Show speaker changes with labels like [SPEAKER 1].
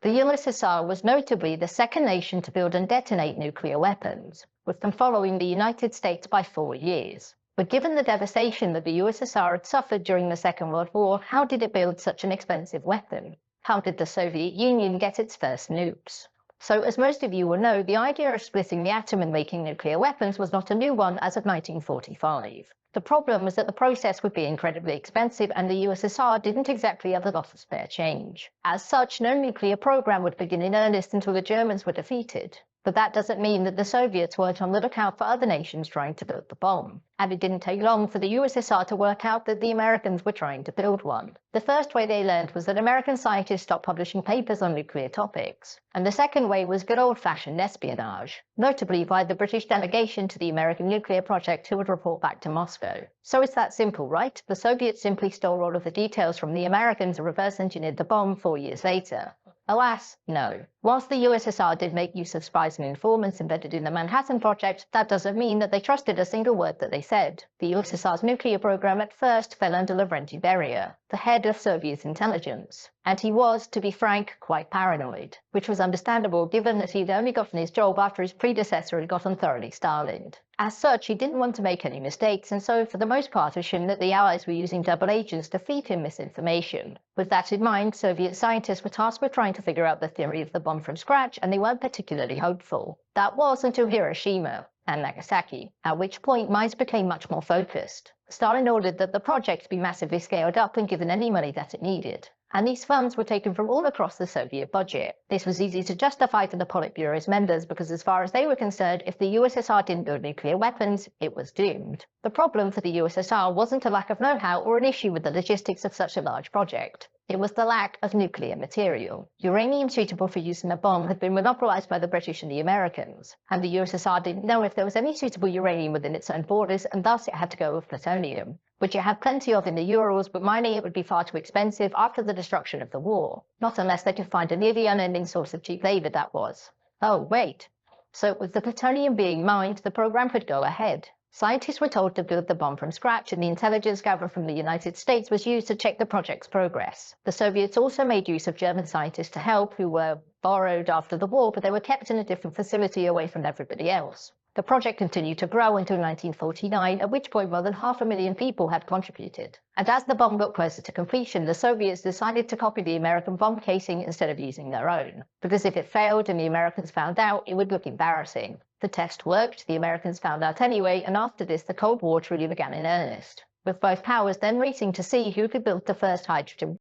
[SPEAKER 1] The USSR was notably the second nation to build and detonate nuclear weapons, with them following the United States by 4 years. But given the devastation that the USSR had suffered during the Second World War, how did it build such an expensive weapon? How did the Soviet Union get its first nukes? So, as most of you will know, the idea of splitting the atom and making nuclear weapons was not a new one as of 1945. The problem was that the process would be incredibly expensive, and the USSR didn't exactly have a lot of spare change. As such, no nuclear program would begin in earnest until the Germans were defeated. But that doesn't mean that the Soviets weren't on the lookout for other nations trying to build the bomb. And it didn't take long for the USSR to work out that the Americans were trying to build one. The first way they learned was that American scientists stopped publishing papers on nuclear topics. And the second way was good old-fashioned espionage, notably via the British delegation to the American nuclear project who would report back to Moscow. So it's that simple, right? The Soviets simply stole all of the details from the Americans and reverse-engineered the bomb 4 years later. Alas, no. Whilst the USSR did make use of spies and informants embedded in the Manhattan Project, that doesn't mean that they trusted a single word that they said. The USSR's nuclear program at first fell under Lavrenti Beria, the head of Soviet intelligence. And he was, to be frank, quite paranoid, which was understandable given that he'd only gotten his job after his predecessor had gotten thoroughly Stalined. As such, he didn't want to make any mistakes, and so for the most part assumed that the Allies were using double agents to feed him misinformation. With that in mind, Soviet scientists were tasked with trying to figure out the theory of the bomb from scratch, and they weren't particularly hopeful. That was until Hiroshima and Nagasaki, at which point minds became much more focused. Stalin ordered that the project be massively scaled up and given any money that it needed. And these funds were taken from all across the Soviet budget. This was easy to justify to the Politburo's members because as far as they were concerned, if the USSR didn't build nuclear weapons, it was doomed. The problem for the USSR wasn't a lack of know-how or an issue with the logistics of such a large project. It was the lack of nuclear material. Uranium suitable for use in a bomb had been monopolized by the British and the Americans, and the USSR didn't know if there was any suitable uranium within its own borders, and thus it had to go with plutonium, which it had plenty of in the Urals, but mining it would be far too expensive after the destruction of the war. Not unless they could find a nearly unending source of cheap labor, that was. Oh, wait. So with the plutonium being mined, the program could go ahead. Scientists were told to build the bomb from scratch, and the intelligence gathered from the United States was used to check the project's progress. The Soviets also made use of German scientists to help, who were borrowed after the war, but they were kept in a different facility away from everybody else. The project continued to grow until 1949, at which point more than 500,000 people had contributed. And as the bomb got closer to completion, the Soviets decided to copy the American bomb casing instead of using their own. Because if it failed and the Americans found out, it would look embarrassing. The test worked, the Americans found out anyway, and after this the Cold War truly began in earnest, with both powers then racing to see who could build the first hydrogen